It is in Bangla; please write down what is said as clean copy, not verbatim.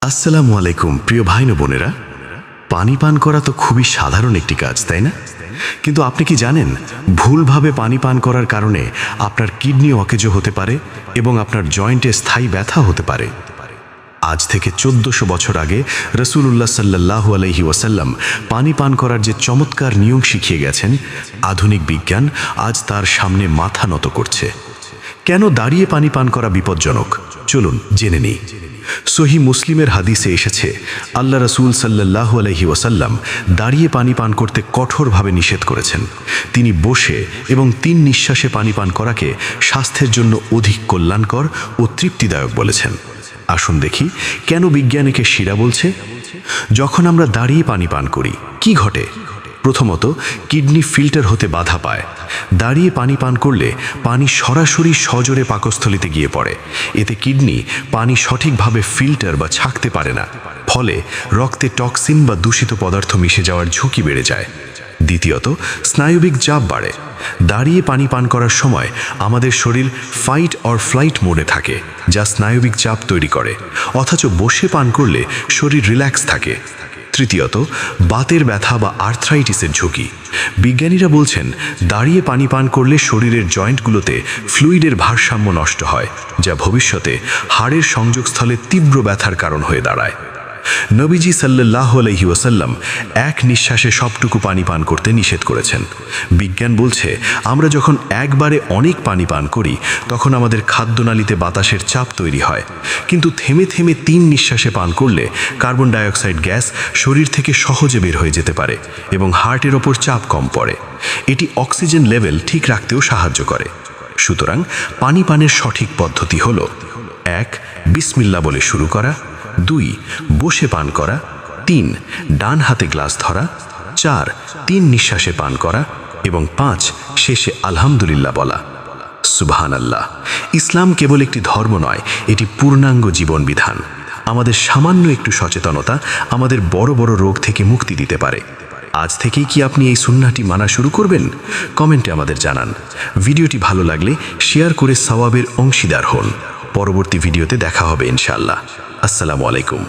আসসালামু আলাইকুম প্রিয় ভাই ও বোনেরা। পানি পান করা তো খুবই সাধারণ একটি কাজ, তাই না? কিন্তু আপনি কি জানেন, ভুলভাবে পানি পান করার কারণে আপনার কিডনি অকেজো হতে পারে এবং আপনার জয়েন্টে স্থায়ী ব্যথা হতে পারে। আজ থেকে 1400 বছর আগে রাসূলুল্লাহ সাল্লাল্লাহু আলাইহি ওয়াসাল্লাম পানি পান করার যে চমৎকার নিয়ম শিখিয়ে গেছেন, আধুনিক বিজ্ঞান আজ তার সামনে মাথা নত করছে। কেন দাঁড়িয়ে পানি পান করা বিপজ্জনক, চলুন জেনে নিই। সহি মুসলিমের হাদিসে এসেছে, আল্লাহ রাসূল সাল্লাল্লাহু আলাইহি ওয়াসাল্লাম দাঁড়িয়ে পানি পান করতে কঠোরভাবে নিষেধ করেছেন। তিনি বসে এবং 3 নিঃশ্বাসে পানি পান করাকে স্বাস্থ্যের জন্য অধিক কল্যাণকর ও তৃপ্তিদায়ক বলেছেন। আসুন দেখি কেন বিজ্ঞান একে সেরা বলছে। যখন আমরা দাঁড়িয়ে পানি পান করি কি ঘটে? প্রথমত, কিডনি ফিল্টার হতে বাধা পায়। দাঁড়িয়ে পানি পান করলে পানি সরাসরি সজোরে পাকস্থলিতে গিয়ে পড়ে। এতে কিডনি পানি সঠিকভাবে ফিল্টার বা ছাঁকতে পারে না, ফলে রক্তে টক্সিন বা দূষিত পদার্থ মিশে যাওয়ার ঝুঁকি বেড়ে যায়। দ্বিতীয়ত, স্নায়বিক চাপ বাড়ে। দাঁড়িয়ে পানি পান করার সময় আমাদের শরীর ফাইট অর ফ্লাইট মোডে থাকে, যা স্নায়বিক চাপ তৈরি করে, অথচ বসে পান করলে শরীর রিল্যাক্স থাকে। তৃতীয়ত, বাতের ব্যথা বা আর্থ্রাইটিসের ঝুঁকি। বিজ্ঞানীরা বলছেন, দাঁড়িয়ে পানি পান করলে শরীরের জয়েন্টগুলোতে ফ্লুইডের ভারসাম্য নষ্ট হয়, যা ভবিষ্যতে হাড়ের সংযোগস্থলে তীব্র ব্যথার কারণ হয়ে দাঁড়ায়। নবীজি সাল্লাল্লাহু আলাইহি ওয়াসাল্লাম এক নিঃশ্বাসে সবটুকু পানি পান করতে নিষেধ করেছেন। বিজ্ঞান বলছে, আমরা যখন একবারে অনেক পানি পান করি তখন আমাদের খাদ্যনালীতে বাতাসের চাপ তৈরি হয়, কিন্তু থেমে থেমে 3 নিঃশ্বাসে পান করলে কার্বন ডাইঅক্সাইড গ্যাস শরীর থেকে সহজে বের হয়ে যেতে পারে এবং হার্টের ওপর চাপ কম পড়ে। এটি অক্সিজেন লেভেল ঠিক রাখতেও সাহায্য করে। সুতরাং পানি পানের সঠিক পদ্ধতি হলো: 1. বিসমিল্লাহ বলে শুরু করা, 2. বসে পান করা, 3. ডান হাতে গ্লাস ধরা, 4. 3 নিঃশ্বাসে পান করা এবং 5. শেষে আলহামদুলিল্লাহ বলা। সুবহানাল্লাহ। ইসলাম কেবল একটি ধর্ম নয়, এটি পূর্ণাঙ্গ জীবন বিধান। আমাদের সামান্য একটু সচেতনতা আমাদের বড় বড় রোগ থেকে মুক্তি দিতে পারে। আজ থেকেই কি আপনি এই সুন্নাহটি মানা শুরু করবেন? কমেন্টে আমাদের জানান। ভিডিওটি ভালো লাগলে শেয়ার করে সওয়াবের অংশীদার হন। পরবর্তী ভিডিওতে দেখা হবে ইনশাআল্লাহ। আসসালামু আলাইকুম।